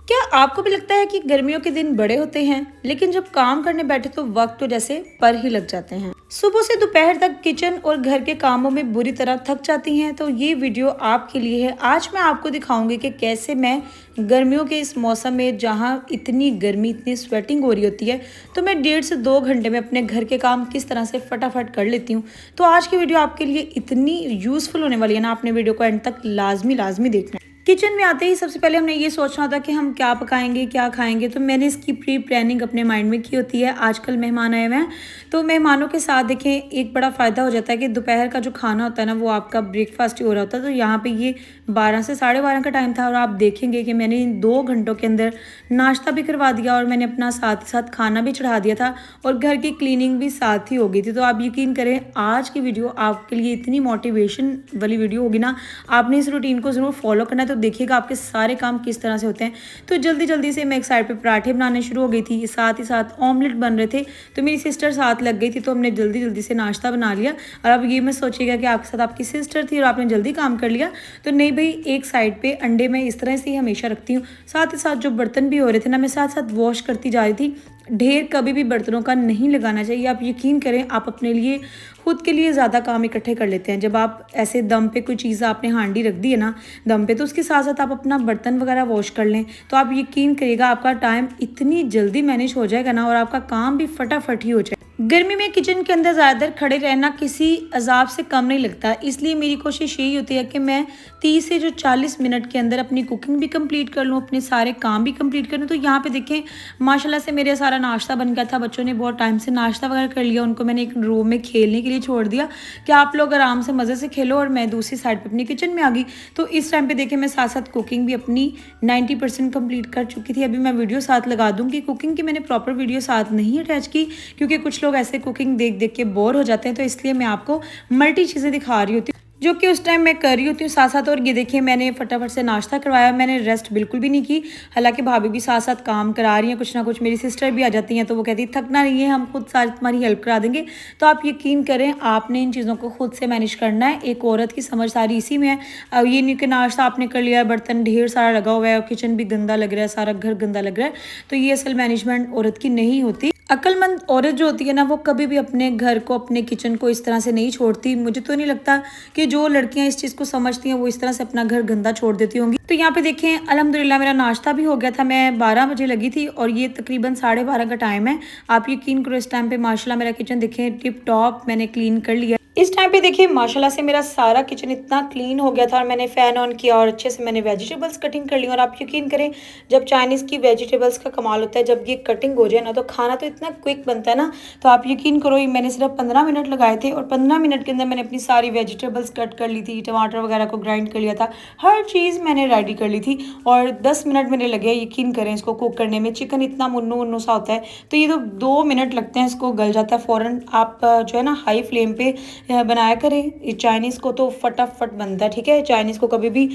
क्या आपको भी लगता है कि गर्मियों के दिन बड़े होते हैं लेकिन जब काम करने बैठे तो वक्त तो जैसे पर ही लग जाते हैं। सुबह से दोपहर तक किचन और घर के कामों में बुरी तरह थक जाती हैं, तो ये वीडियो आपके लिए है। आज मैं आपको दिखाऊंगी कि कैसे मैं गर्मियों के इस मौसम में जहाँ इतनी गर्मी इतनी स्वेटिंग हो रही होती है, तो मैं 1.5 से 2 घंटे में अपने घर के काम किस तरह से फटाफट कर लेती हूँ। तो आज की वीडियो आपके लिए इतनी यूजफुल होने वाली है ना, आपने वीडियो को एंड तक लाजमी लाजमी देखना है। किचन में आते ही सबसे पहले हमने ये सोचना होता है कि हम क्या पकाएंगे क्या खाएंगे, तो मैंने इसकी प्री प्लानिंग अपने माइंड में की होती है। आजकल मेहमान आए हुए हैं, तो मेहमानों के साथ देखें एक बड़ा फ़ायदा हो जाता है कि दोपहर का जो खाना होता है ना, वो आपका ब्रेकफास्ट ही हो रहा होता है। तो यहाँ पे ये 12 से 12:30 का टाइम था और आप देखेंगे कि मैंने इन 2 घंटों के अंदर नाश्ता भी करवा दिया और मैंने अपना साथ ही साथ खाना भी चढ़ा दिया था और घर की क्लीनिंग भी साथ ही हो गई थी। तो आप यकीन करें, आज की वीडियो आपके लिए इतनी मोटिवेशन वाली वीडियो होगी ना, आपने इस रूटीन को ज़रूर फॉलो करना है। तो देखिएगा आपके सारे काम किस तरह से होते हैं। तो जल्दी जल्दी से मैं एक साइड पे पराठे बनाने शुरू हो गई थी, साथ ही साथ ऑमलेट बन रहे थे। तो मेरी सिस्टर साथ लग गई थी, तो हमने जल्दी जल्दी से नाश्ता बना लिया। और अब ये मत सोचिएगा कि आपके साथ आपकी सिस्टर थी और आपने जल्दी काम कर लिया, तो नहीं भाई। एक साइड पे अंडे मैं इस तरह से ही हमेशा रखती हूँ, साथ ही साथ जो बर्तन भी हो रहे थे ना, मैं साथ साथ वॉश करती जा रही थी। ढेर कभी भी बर्तनों का नहीं लगाना चाहिए। आप यकीन करें, आप अपने लिए खुद के लिए ज़्यादा काम इकट्ठे कर लेते हैं। जब आप ऐसे दम पे कोई चीज़ आपने हांडी रख दी है ना दम पे, तो उसके साथ साथ आप अपना बर्तन वगैरह वॉश कर लें, तो आप यकीन करिएगा आपका टाइम इतनी जल्दी मैनेज हो जाएगा ना, और आपका काम भी फटाफट ही हो जाएगा। गर्मी में किचन के अंदर ज़्यादातर खड़े रहना किसी अजाब से कम नहीं लगता, इसलिए मेरी कोशिश यही होती है कि मैं 30 से 40 मिनट के अंदर अपनी कुकिंग भी कंप्लीट कर लूँ, अपने सारे काम भी कंप्लीट कर लूँ। तो यहाँ पे देखें, माशाल्लाह से मेरा सारा नाश्ता बन गया था। बच्चों ने बहुत टाइम से नाश्ता वगैरह कर लिया, उनको मैंने एक रूम में खेलने के लिए छोड़ दिया कि आप लोग आराम से मज़े से खेलो, और मैं दूसरी साइड पर अपनी किचन में आ गई। तो इस टाइम पर देखें, मैं साथ साथ कुकिंग भी अपनी 90% कंप्लीट कर चुकी थी। अभी मैं वीडियो साथ लगा दूँगी। कुकिंग की मैंने प्रॉपर वीडियो साथ नहीं अटैच की, क्योंकि कुछ लोग ऐसे कुकिंग देख देख के बोर हो जाते हैं, तो इसलिए मैं आपको मल्टी चीज़ें दिखा रही होती हूँ जो कि उस टाइम मैं कर रही होती हूँ साथ साथ। और ये देखिए, मैंने फटाफट से नाश्ता करवाया, मैंने रेस्ट बिल्कुल भी नहीं की। हालांकि भाभी भी साथ साथ काम करा रही हैं कुछ ना कुछ। मेरी सिस्टर भी आ जाती हैं, तो वो कहती है थकना नहीं है, हम खुद सारी तुम्हारी हेल्प करा देंगे। तो आप यकीन करें, आपने इन चीज़ों को खुद से मैनेज करना है। एक औरत की समझ सारी इसी में है। अब ये नहीं कि नाश्ता आपने कर लिया, बर्तन ढेर सारा लगा हुआ है और किचन भी गंदा लग रहा है, सारा घर गंदा लग रहा है, तो ये असल मैनेजमेंट औरत की नहीं होती। अक्लमंद औरत जो होती है ना, वो कभी भी अपने घर को अपने किचन को इस तरह से नहीं छोड़ती। मुझे तो नहीं लगता कि जो लड़कियां इस चीज़ को समझती हैं वो इस तरह से अपना घर गंदा छोड़ देती होंगी। तो यहाँ पे देखें, अल्हम्दुलिल्लाह मेरा नाश्ता भी हो गया था। मैं 12 बजे लगी थी और ये तकरीबन 12:30 का टाइम है। आप यकीन करो, इस टाइम पे माशाल्लाह मेरा किचन देखें टिप टॉप मैंने क्लीन कर लिया। इस टाइम पे देखिए माशाल्लाह से मेरा सारा किचन इतना क्लीन हो गया था, और मैंने फ़ैन ऑन किया और अच्छे से मैंने वेजिटेबल्स कटिंग कर ली। और आप यकीन करें, जब चाइनीज़ की वेजिटेबल्स का कमाल होता है, जब ये कटिंग हो जाए ना, तो खाना तो इतना क्विक बनता है ना। तो आप यकीन करो, मैंने सिर्फ 15 मिनट लगाए थे और 15 मिनट के अंदर मैंने अपनी सारी वेजिटेबल्स कट कर ली थी, टमाटर वगैरह को ग्राइंड कर लिया था, हर चीज़ मैंने रेडी कर ली थी। और 10 मिनट मेरे लगे, यकीन करें, इसको कुक करने में। चिकन इतना मुन्नू मुन्नू सा होता है, तो ये तो 2 मिनट लगते हैं, इसको गल जाता है फ़ौरन। आप जो है ना हाई फ्लेम पे बनाया करें। चाइनीज़ को तो फटाफट बनता है, ठीक है। चाइनीज़ को कभी भी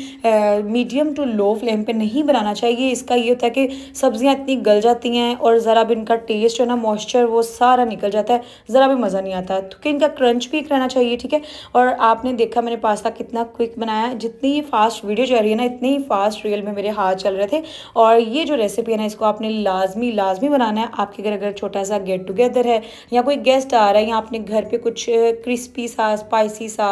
मीडियम टू लो फ्लेम पे नहीं बनाना चाहिए। इसका ये होता है कि सब्जियां इतनी गल जाती हैं और ज़रा भी इनका टेस्ट जो है ना, मॉइस्चर वो सारा निकल जाता है, ज़रा भी मज़ा नहीं आता है। तो कि इनका क्रंच भी रहना चाहिए, ठीक है। और आपने देखा मैंने पास्ता कितना क्विक बनाया। जितनी फास्ट वीडियो चल रही है ना, इतनी ही फास्ट रियल में मेरे हाथ चल रहे थे। और ये जो रेसिपी है ना, इसको आपने लाजमी लाजमी बनाना है। आपके घर अगर छोटा सा गेट टुगेदर है या कोई गेस्ट आ रहा है या आपने घर पे कुछ क्रिस्पी सा स्पाइसी सा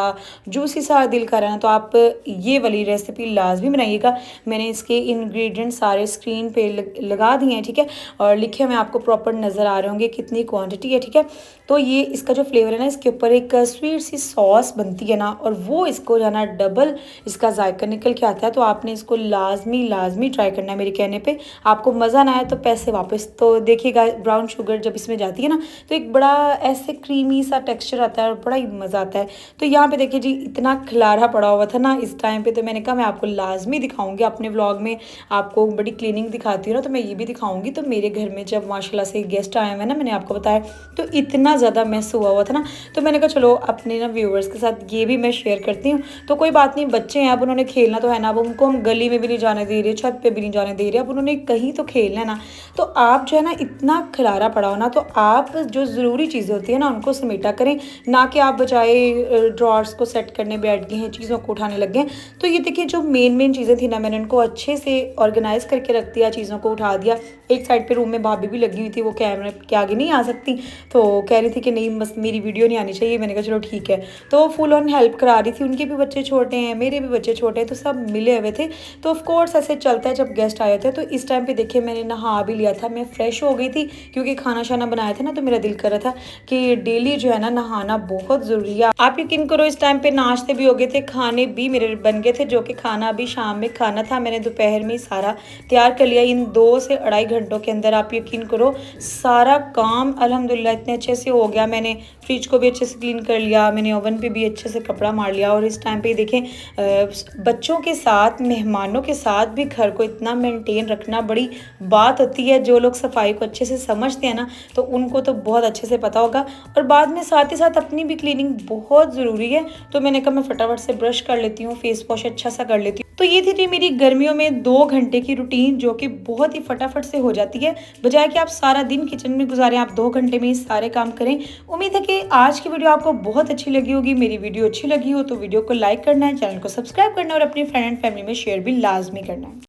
जूसी सा दिल कर रहा है, तो आप ये वाली रेसिपी लाजमी बनाइएगा। मैंने इसके इंग्रेडिएंट सारे स्क्रीन पे लगा दिए हैं, ठीक है, और लिखे हुए आपको प्रॉपर नज़र आ रहे होंगे कितनी क्वांटिटी है, ठीक है। तो ये इसका जो फ्लेवर है ना, इसके ऊपर एक स्वीट सी सॉस बनती है ना, और वो इसको जाना डबल इसका जायका निकल के आता है। तो आपने इसको लाजमी लाजमी ट्राई करना है मेरे कहने पे। आपको मज़ा ना आए तो पैसे वापस। तो देखिएगा, ब्राउन शुगर जब इसमें जाती है ना, तो एक बड़ा ऐसे क्रीमी सा टेक्सचर आता है और बड़ा ही मज़ा आता है। तो यहाँ पे देखिए जी, इतना खिलारा पड़ा हुआ था ना इस टाइम पे, तो मैंने कहा मैं आपको लाजमी दिखाऊंगी। अपने व्लॉग में आपको बड़ी क्लीनिंग दिखाती हूँ ना, तो मैं ये भी दिखाऊंगी। तो मेरे घर में जब माशाल्लाह से गेस्ट आए हुए ना, मैंने आपको बताया, तो इतना ज़्यादा मैस हुआ था ना, तो मैंने कहा चलो अपने ना व्यूअर्स के साथ ये भी मैं शेयर करती हूँ। तो कोई बात नहीं, बच्चे हैं, अब उन्होंने खेलना तो है ना। अब उनको हम गली में भी नहीं जाने दे रहे, छत पे भी नहीं जाने दे रहे, अब उन्होंने कहीं तो खेलना है ना। तो आप जो है ना, इतना खिलारा पड़ा हो ना, तो आप जो ज़रूरी चीज़ें होती है ना, उनको समेटा करें, ना कि आप बजाय ड्रॉर्स को सेट करने बैठ गए हैं, चीज़ों को उठाने लग गए हैं। तो ये देखिए जो मेन चीज़ें थी ना, मैंने उनको अच्छे से ऑर्गेनाइज करके रख दिया, चीज़ों को उठा दिया। एक साइड पे रूम में भाभी भी लगी हुई थी, वो कैमरे के आगे नहीं आ सकती, तो कह रही थी कि नहीं बस मेरी वीडियो नहीं आनी चाहिए। मैंने कहा चलो ठीक है। तो फुल ऑन हेल्प करा रही थी, उनके भी बच्चे छोटे हैं, मेरे भी बच्चे छोटे हैं, तो सब मिले हुए थे। तो ऑफकोर्स ऐसे चलता है जब गेस्ट आए थे। तो इस टाइम पे देखिए मैंने नहा भी लिया था, मैं फ्रेश हो गई थी क्योंकि खाना शाना बनाया था ना, तो मेरा दिल कर रहा था कि डेली जो है ना नहाना बहुत ज़रूरी है। आप यकीन करो इस टाइम पे नाश्ते भी हो गए थे, खाने भी मेरे बन गए थे, जो कि खाना अभी शाम में खाना था। मैंने दोपहर में सारा तैयार कर लिया इन 2 से 2.5 घंटों के अंदर। आप यकीन करो सारा काम अल्हम्दुलिल्लाह इतने अच्छे से हो गया। मैंने फ्रिज को भी अच्छे से क्लीन कर लिया, मैंने ओवन पे भी अच्छे से कपड़ा मार लिया। और इस टाइम पे देखें बच्चों के साथ, मेहमानों के साथ भी घर को इतना मेंटेन रखना बड़ी बात होती है। जो लोग सफाई को अच्छे से समझते हैं ना, तो उनको तो बहुत अच्छे से पता होगा। और बाद में साथ ही साथ अपनी भी क्लीनिंग बहुत ज़रूरी है। तो मैंने कहा मैं फटाफट से ब्रश कर लेती हूँ, फेस वॉश अच्छा सा कर लेती हूँ। तो ये थी मेरी गर्मियों में 2 घंटे की रूटीन, जो कि बहुत ही फटाफट से हो जाती है। बजाय कि आप सारा दिन किचन में गुजारें, आप 2 घंटे में ही सारे काम करें। उम्मीद है कि आज की वीडियो आपको बहुत अच्छी लगी होगी। मेरी वीडियो अच्छी लगी हो तो वीडियो को लाइक करना है, चैनल को सब्सक्राइब करना है और अपनी फ्रेंड एंड फैमिली में शेयर भी लाजमी करना है।